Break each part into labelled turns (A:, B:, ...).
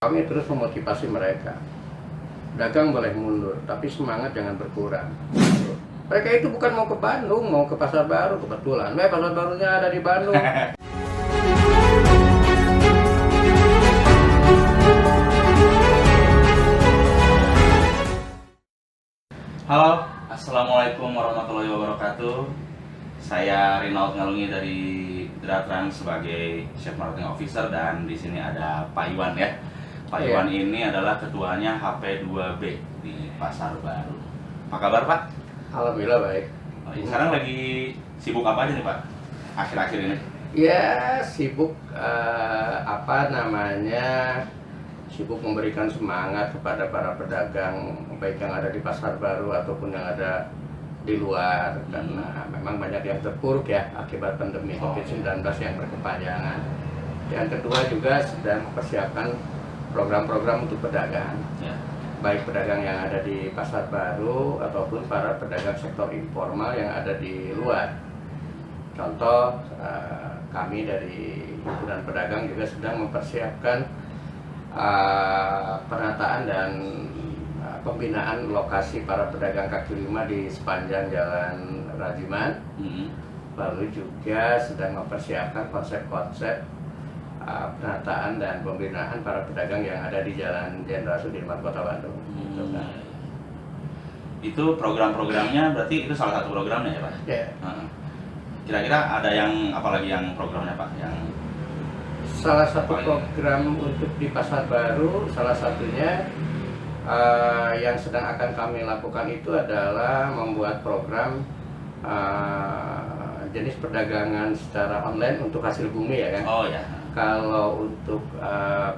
A: Kami terus memotivasi mereka. Dagang boleh mundur, tapi semangat jangan berkurang. Mereka itu bukan mau ke Bandung, mau ke Pasar Baru. Kebetulan, Pasar Barunya ada di Bandung.
B: Halo, assalamualaikum warahmatullahi wabarakatuh. Saya Rinald Ngalungi dari Dratran sebagai Chef Marketing Officer, dan di sini ada Pak Iwan ya. Pak Iwan ini adalah ketuanya HP2B di Pasar Baru. Apa kabar Pak?
A: Alhamdulillah baik.
B: Sekarang lagi sibuk apa aja nih Pak akhir-akhir ini?
A: Ya sibuk sibuk memberikan semangat kepada para pedagang, baik yang ada di Pasar Baru ataupun yang ada di luar, karena memang banyak yang terpuruk ya akibat pandemi COVID-19 yang berkepanjangan. Yang kedua juga sedang mempersiapkan program-program untuk pedagang, baik pedagang yang ada di Pasar Baru ataupun para pedagang sektor informal yang ada di luar. Contoh, kami dari Himpunan Pedagang juga sedang mempersiapkan penataan dan pembinaan lokasi para pedagang kaki lima di sepanjang Jalan Rajiman. Lalu juga sedang mempersiapkan konsep-konsep penataan dan pembinaan para pedagang yang ada di Jalan Jenderal Sudirman, Kota Bandung.
B: Itu program-programnya berarti itu salah satu programnya ya Pak?
A: Ya.
B: Kira-kira ada yang apalagi yang programnya Pak? Yang
A: salah satu program untuk di Pasar Baru, salah satunya yang sedang akan kami lakukan itu adalah membuat program jenis perdagangan secara online untuk hasil bumi ya kan?
B: Oh ya.
A: Kalau untuk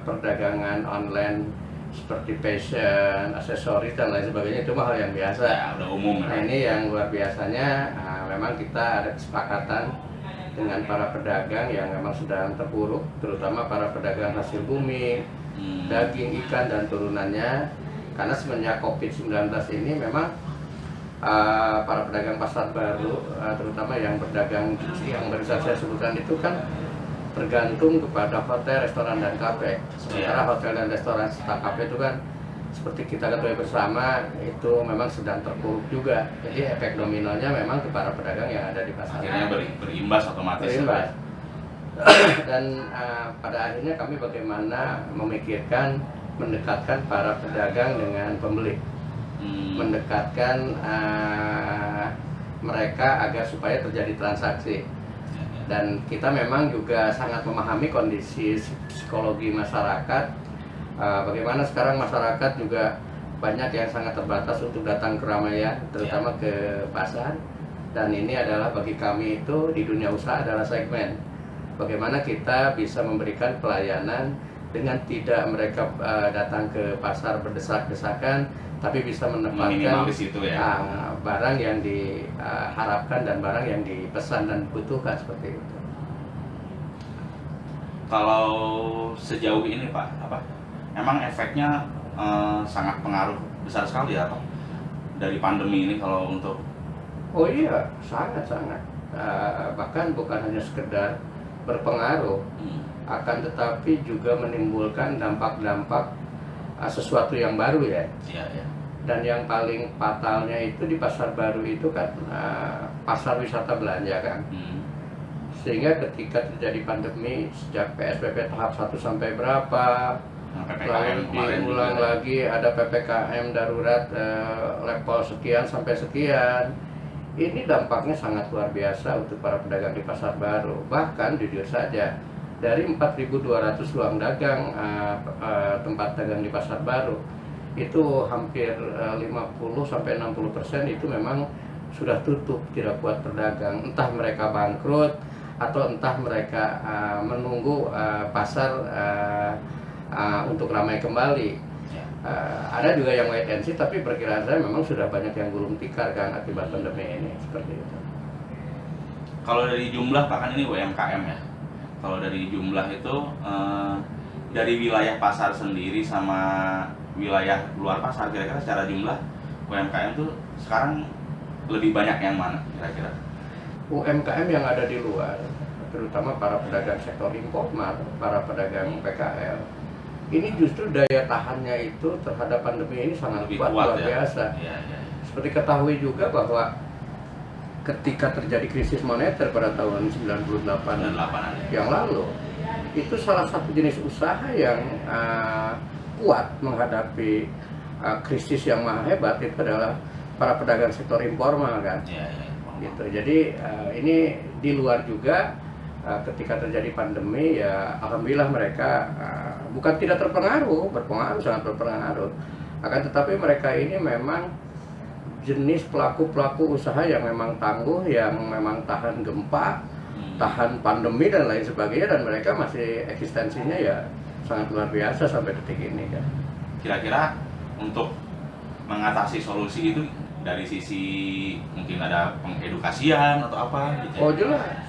A: perdagangan online seperti fashion, aksesoris dan lain sebagainya itu hal yang biasa.
B: Ya, udah umum.
A: Nah ini yang luar biasanya, memang kita ada kesepakatan dengan para pedagang yang memang sedang terpuruk, terutama para pedagang hasil bumi, daging, ikan dan turunannya. Karena semenjak COVID-19 ini memang para pedagang Pasar Baru, terutama yang berdagang yang baru saya sebutkan itu kan tergantung kepada hotel, restoran, dan kafe. Sementara hotel dan restoran serta kafe itu kan seperti kita ketahui bersama itu memang sedang terpuruk juga. Jadi efek dominonya memang ke para pedagang yang ada di pasar.
B: Akhirnya berimbas otomatis.
A: Berimbas. Dan pada akhirnya kami bagaimana memikirkan mendekatkan para pedagang dengan pembeli, mendekatkan mereka agar supaya terjadi transaksi. Dan kita memang juga sangat memahami kondisi psikologi masyarakat, bagaimana sekarang masyarakat juga banyak yang sangat terbatas untuk datang ke keramaian, terutama ke pasar. Dan ini adalah bagi kami itu di dunia usaha adalah segmen bagaimana kita bisa memberikan pelayanan dengan tidak mereka datang ke pasar berdesak-desakan, tapi bisa menempatkan barang yang diharapkan dan barang yang dipesan dan dibutuhkan seperti itu.
B: Kalau sejauh ini Pak, emang efeknya sangat pengaruh besar sekali ya Pak dari pandemi ini kalau untuk?
A: Oh iya, sangat-sangat. Bahkan bukan hanya sekedar berpengaruh, akan tetapi juga menimbulkan dampak-dampak sesuatu yang baru ya. Dan yang paling fatalnya itu di Pasar Baru itu kan pasar wisata belanja kan. Sehingga ketika terjadi pandemi sejak PSBB tahap 1 sampai berapa, lalu diulang lagi ada PPKM darurat level sekian sampai sekian. Ini dampaknya sangat luar biasa untuk para pedagang di Pasar Baru. Bahkan jujur saja, dari 4.200 ruang dagang tempat dagang di Pasar Baru, itu hampir 50-60% itu memang sudah tutup, tidak kuat berdagang. Entah mereka bangkrut atau entah mereka menunggu pasar untuk ramai kembali. Ada juga yang wait and see, tapi perkiraan saya memang sudah banyak yang gulung tikar kan akibat pandemi ini, seperti itu.
B: Kalau dari jumlah, bahkan ini UMKM ya, kalau dari jumlah itu dari wilayah pasar sendiri sama wilayah luar pasar, kira-kira secara jumlah UMKM itu sekarang lebih banyak yang mana kira-kira?
A: UMKM yang ada di luar, terutama para pedagang sektor informal, para pedagang PKL, ini justru daya tahannya itu terhadap pandemi ini sangat
B: Lebih
A: kuat, luar
B: ya?
A: biasa.
B: Ya, ya.
A: Seperti ketahui juga bahwa ketika terjadi krisis moneter pada tahun 98 yang lalu, itu salah satu jenis usaha yang kuat menghadapi krisis yang maha hebat itu adalah para pedagang sektor informal kan.
B: Ya, ya.
A: Gitu. Jadi ini di luar juga ketika terjadi pandemi ya alhamdulillah mereka bukan tidak terpengaruh, berpengaruh, sangat berpengaruh. Akan tetapi mereka ini memang jenis pelaku-pelaku usaha yang memang tangguh, yang memang tahan gempa, tahan pandemi dan lain sebagainya, dan mereka masih eksistensinya ya sangat luar biasa sampai detik ini kan.
B: Kira-kira untuk mengatasi solusi itu dari sisi mungkin ada pengedukasian atau apa gitu?
A: Oh jelas,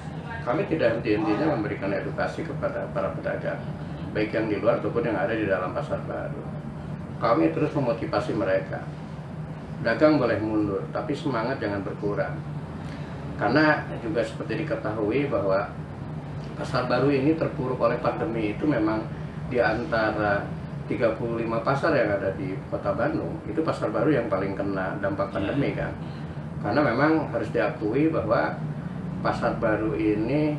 A: kami tidak henti-hentinya memberikan edukasi kepada para pedagang, baik yang di luar ataupun yang ada di dalam pasar baru. Kami terus memotivasi mereka. Dagang boleh mundur, tapi semangat jangan berkurang. Karena juga seperti diketahui bahwa pasar baru ini terpuruk oleh pandemi itu memang di antara 35 pasar yang ada di Kota Bandung, itu pasar baru yang paling kena dampak pandemi kan. Karena memang harus diakui bahwa pasar baru ini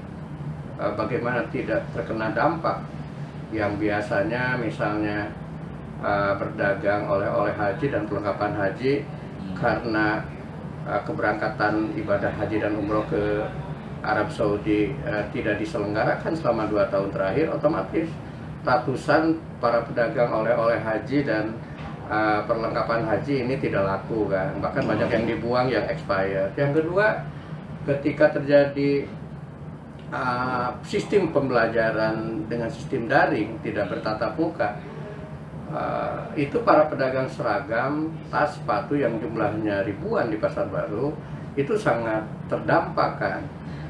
A: bagaimana tidak terkena dampak yang biasanya misalnya berdagang oleh haji dan perlengkapan haji, karena keberangkatan ibadah haji dan umroh ke Arab Saudi tidak diselenggarakan selama 2 tahun terakhir, otomatis ratusan para pedagang oleh haji dan perlengkapan haji ini tidak laku kan, bahkan banyak yang dibuang, yang expired. Yang kedua, ketika terjadi sistem pembelajaran dengan sistem daring tidak bertatap muka, itu para pedagang seragam, tas, sepatu yang jumlahnya ribuan di pasar baru itu sangat terdampak kan.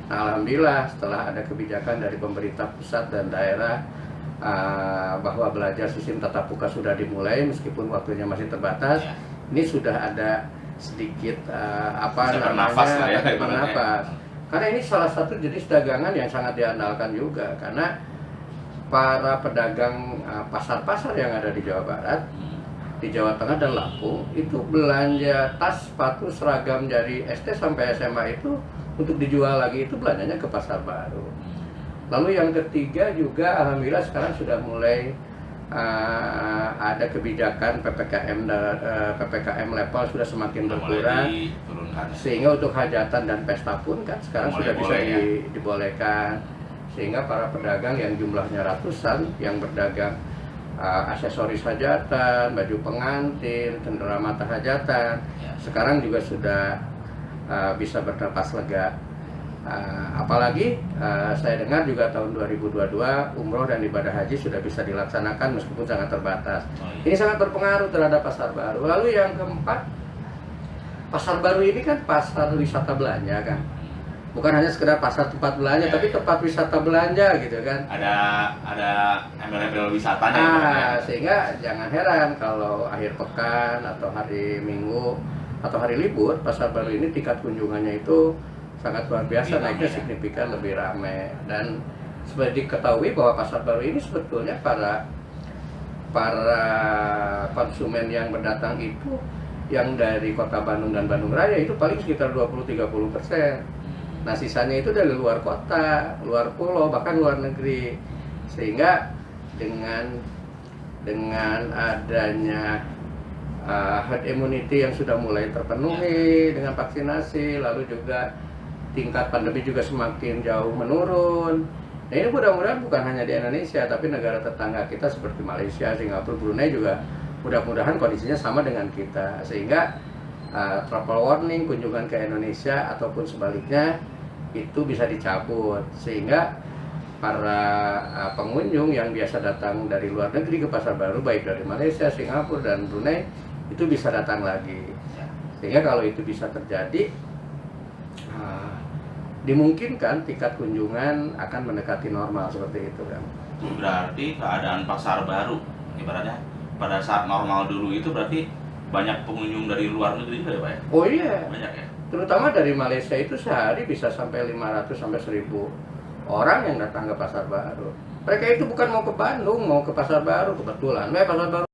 A: Nah, alhamdulillah setelah ada kebijakan dari pemerintah pusat dan daerah bahwa belajar sistem tatap muka sudah dimulai meskipun waktunya masih terbatas, ini sudah ada sedikit bernafas. Karena ini salah satu jenis dagangan yang sangat diandalkan juga, karena para pedagang pasar-pasar yang ada di Jawa Barat, di Jawa Tengah dan Lampung itu belanja tas, sepatu, seragam dari SD sampai SMA itu untuk dijual lagi itu belanjanya ke pasar baru. Lalu yang ketiga juga alhamdulillah sekarang sudah mulai ada kebijakan PPKM level sudah semakin berkurang, sehingga untuk hajatan dan pesta pun kan sekarang sudah bisa dibolehkan, sehingga para pedagang yang jumlahnya ratusan yang berdagang aksesoris hajatan, baju pengantin, cenderamata hajatan, sekarang juga sudah bisa bernapas lega. Apalagi saya dengar juga tahun 2022 umroh dan ibadah haji sudah bisa dilaksanakan meskipun sangat terbatas. Ini sangat berpengaruh terhadap pasar baru. Lalu yang keempat, pasar baru ini kan pasar wisata belanja kan, bukan hanya sekedar pasar tempat belanja, tapi tempat wisata belanja gitu kan.
B: Ada embel-embel wisatanya.
A: Sehingga jangan heran kalau akhir pekan atau hari Minggu atau hari libur, pasar baru ini tingkat kunjungannya itu sangat luar biasa, naiknya signifikan, lebih ramai. Dan seperti diketahui bahwa pasar baru ini sebetulnya para konsumen yang berdatang itu yang dari Kota Bandung dan Bandung Raya itu paling sekitar 20-30%. Nah sisanya itu dari luar kota, luar pulau, bahkan luar negeri. Sehingga dengan adanya herd immunity yang sudah mulai terpenuhi dengan vaksinasi, lalu juga tingkat pandemi juga semakin jauh menurun. Nah ini mudah-mudahan bukan hanya di Indonesia, tapi negara tetangga kita seperti Malaysia, Singapura, Brunei juga mudah-mudahan kondisinya sama dengan kita, sehingga travel warning kunjungan ke Indonesia ataupun sebaliknya itu bisa dicabut, sehingga para pengunjung yang biasa datang dari luar negeri ke pasar baru, baik dari Malaysia, Singapura, dan Brunei, itu bisa datang lagi. Sehingga kalau itu bisa terjadi, dimungkinkan tingkat kunjungan akan mendekati normal seperti itu kan.
B: Berarti keadaan pasar baru ibaratnya pada saat normal dulu itu berarti banyak pengunjung dari luar negeri juga ya Pak ya?
A: Oh iya,
B: banyak ya?
A: Terutama dari Malaysia itu sehari bisa sampai 500 sampai 1000 orang yang datang ke pasar baru. Mereka itu bukan mau ke Bandung, mau ke Pasar Baru kebetulan. Pasar Baru